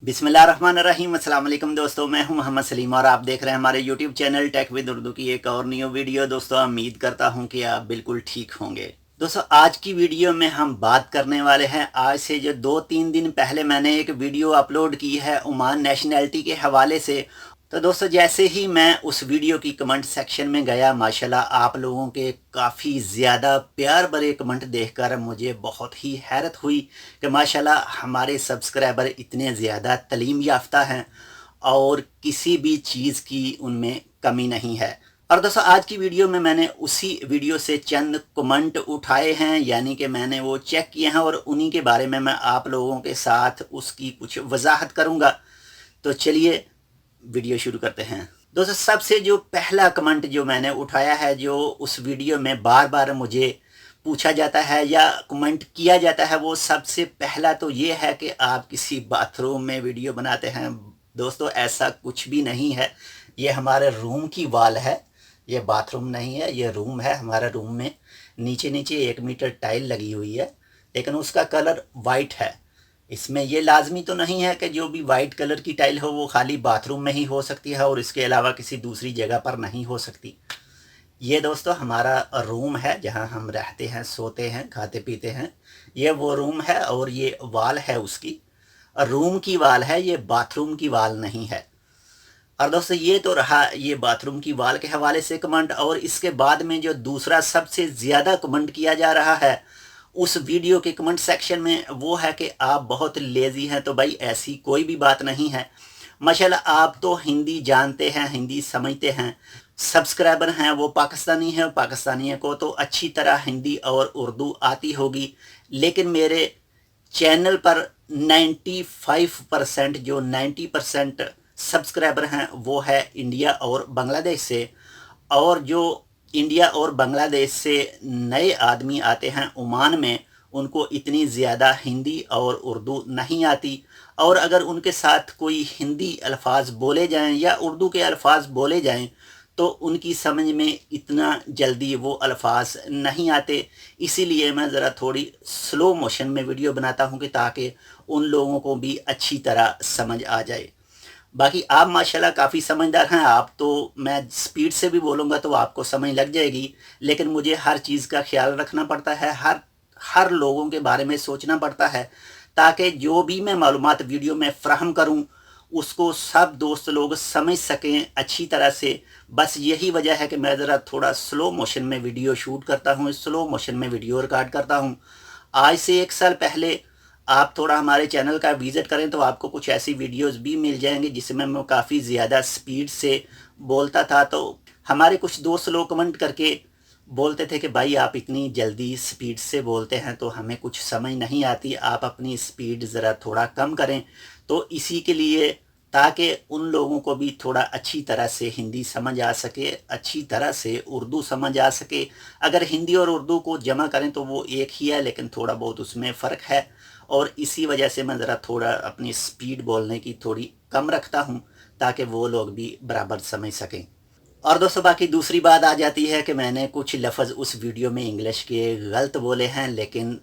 बिस्मिल्लाहिर्रहमानिर्रहीम। अस्सलाम वालेकुम दोस्तों, मैं हूं मोहम्मद सलीम और आप देख रहे हैं हमारे YouTube channel tech with Urdu की एक और न्यू वीडियो। दोस्तों उम्मीद करता हूं कि आप बिल्कुल ठीक होंगे। दोस्तों आज की वीडियो में हम बात करने वाले हैं, आज से जो 2-3 दिन पहले मैंने एक वीडियो अपलोड की है ओमान नेशनैलिटी के हवाले से। तो दोस्तों जैसे ही मैं उस वीडियो की कमेंट सेक्शन में गया, माशाल्लाह आप लोगों के काफ़ी ज़्यादा प्यार भरे कमेंट देखकर मुझे बहुत ही हैरत हुई कि माशाल्लाह हमारे सब्सक्राइबर इतने ज़्यादा तालीम याफ्ता हैं और किसी भी चीज़ की उनमें कमी नहीं है। और दोस्तों आज की वीडियो में मैंने उसी वीडियो से चंद कमेंट उठाए हैं, यानी कि मैंने वो चेक किए हैं और उन्हीं के बारे में मैं आप लोगों के साथ उसकी कुछ वजाहत करूँगा। तो चलिए वीडियो शुरू करते हैं। दोस्तों सबसे जो पहला कमेंट जो मैंने उठाया है, जो उस वीडियो में बार बार मुझे पूछा जाता है या कमेंट किया जाता है, वो सबसे पहला तो ये है कि आप किसी बाथरूम में वीडियो बनाते हैं। दोस्तों ऐसा कुछ भी नहीं है, ये हमारे रूम की वाल है, ये बाथरूम नहीं है, ये रूम है। हमारे रूम में नीचे नीचे 1 मीटर टाइल लगी हुई है, लेकिन उसका कलर वाइट है। इसमें ये लाजमी तो नहीं है कि जो भी वाइट कलर की टाइल हो वो खाली बाथरूम में ही हो सकती है और इसके अलावा किसी दूसरी जगह पर नहीं हो सकती। ये दोस्तों हमारा रूम है जहां हम रहते हैं, सोते हैं, खाते पीते हैं। ये वो रूम है और ये वाल है उसकी, रूम की वाल है, ये बाथरूम की वाल नहीं है। और दोस्तों ये तो रहा ये बाथरूम की वाल के हवाले से कमेंट। और इसके बाद में जो दूसरा सबसे ज़्यादा कमेंट किया जा रहा है उस वीडियो के कमेंट सेक्शन में, वो है कि आप बहुत लेज़ी हैं। तो भाई ऐसी कोई भी बात नहीं है, माशाल्लाह आप तो हिंदी जानते हैं, हिंदी समझते हैं, सब्सक्राइबर हैं वो पाकिस्तानी हैं, पाकिस्तानी को तो अच्छी तरह हिंदी और उर्दू आती होगी। लेकिन मेरे चैनल पर 95% जो 90% सब्सक्राइबर हैं वो है इंडिया और बांग्लादेश से। और जो इंडिया और बांग्लादेश से नए आदमी आते हैं ओमान में, उनको इतनी ज़्यादा हिंदी और उर्दू नहीं आती। और अगर उनके साथ कोई हिंदी अल्फाज बोले जाएं या उर्दू के अल्फाज बोले जाएं तो उनकी समझ में इतना जल्दी वो अल्फाज नहीं आते। इसीलिए मैं ज़रा थोड़ी स्लो मोशन में वीडियो बनाता हूं कि ताकि उन लोगों को भी अच्छी तरह समझ आ जाए। बाकी आप माशाल्लाह काफ़ी समझदार हैं, आप तो मैं स्पीड से भी बोलूँगा तो आपको समझ लग जाएगी। लेकिन मुझे हर चीज़ का ख्याल रखना पड़ता है, हर लोगों के बारे में सोचना पड़ता है, ताकि जो भी मैं मालूमात वीडियो में फ़राहम करूँ उसको सब दोस्त लोग समझ सकें अच्छी तरह से। बस यही वजह है कि मैं ज़रा थोड़ा स्लो मोशन में वीडियो शूट करता हूँ, स्लो मोशन में वीडियो रिकॉर्ड करता हूँ। आज से 1 साल पहले आप थोड़ा हमारे चैनल का विज़िट करें तो आपको कुछ ऐसी वीडियोस भी मिल जाएंगी जिसमें मैं काफ़ी ज़्यादा स्पीड से बोलता था। तो हमारे कुछ दोस्त लोग कमेंट करके बोलते थे कि भाई आप इतनी जल्दी स्पीड से बोलते हैं तो हमें कुछ समझ नहीं आती, आप अपनी स्पीड ज़रा थोड़ा कम करें। तो इसी के लिए, ताकि उन लोगों को भी थोड़ा अच्छी तरह से हिंदी समझ आ सके, अच्छी तरह से उर्दू समझ आ सके। अगर हिंदी और उर्दू को जमा करें तो वो एक ही है, लेकिन थोड़ा बहुत उसमें फ़र्क है। और इसी वजह से मैं ज़रा थोड़ा अपनी स्पीड बोलने की थोड़ी कम रखता हूँ ताकि वो लोग भी बराबर समझ सकें। और दोस्तों बाकी दूसरी बात आ जाती है कि मैंने कुछ लफ्ज़ उस वीडियो में इंग्लिश के गलत बोले हैं, लेकिन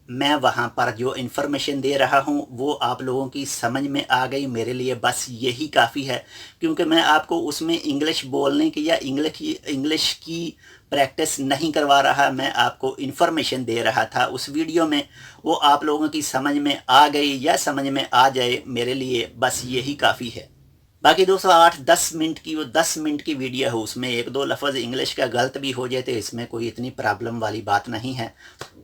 मैं वहाँ पर जो इन्फॉर्मेशन दे रहा हूँ वो आप लोगों की समझ में आ गई, मेरे लिए बस यही काफ़ी है। क्योंकि मैं आपको उसमें इंग्लिश बोलने की या इंग्लिश की प्रैक्टिस नहीं करवा रहा, मैं आपको इन्फॉर्मेशन दे रहा था उस वीडियो में। वो आप लोगों की समझ में आ गई या समझ में आ जाए, मेरे लिए बस यही काफ़ी है। बाकी दोस्तों 8-10 मिनट की वो 10 मिनट की वीडियो है, उसमें 1-2 लफ्ज़ इंग्लिश का गलत भी हो जाए तो इसमें कोई इतनी प्रॉब्लम वाली बात नहीं है।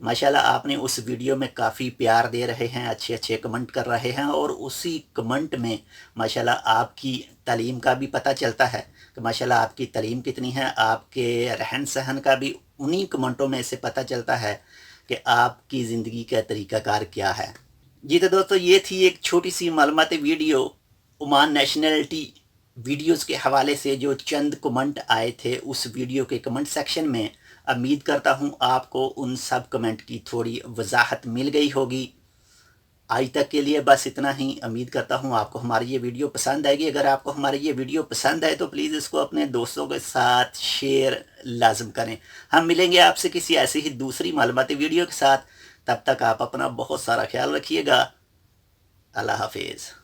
माशाल्लाह आपने उस वीडियो में काफ़ी प्यार दे रहे हैं, अच्छे अच्छे कमेंट कर रहे हैं और उसी कमेंट में माशाल्लाह आपकी तालीम का भी पता चलता है कि माशाल्लाह आपकी तालीम कितनी है। आपके रहन सहन का भी उन्हीं कमेंटों में से पता चलता है कि आपकी ज़िंदगी का तरीक़ाकार क्या है। जी तो दोस्तों ये थी एक छोटी सी मालूमाती वीडियो ओमान नेशनैलिटी वीडियोस के हवाले से, जो चंद कमेंट आए थे उस वीडियो के कमेंट सेक्शन में। उम्मीद करता हूं आपको उन सब कमेंट की थोड़ी वजाहत मिल गई होगी। आज तक के लिए बस इतना ही। उम्मीद करता हूं आपको हमारी ये वीडियो पसंद आएगी। अगर आपको हमारी ये वीडियो पसंद आए तो प्लीज़ इसको अपने दोस्तों के साथ शेयर लाजम करें। हम मिलेंगे आपसे किसी ऐसी ही दूसरी मालूमाती वीडियो के साथ। तब तक आप अपना बहुत सारा ख्याल रखिएगा। अल्लाह हाफिज़।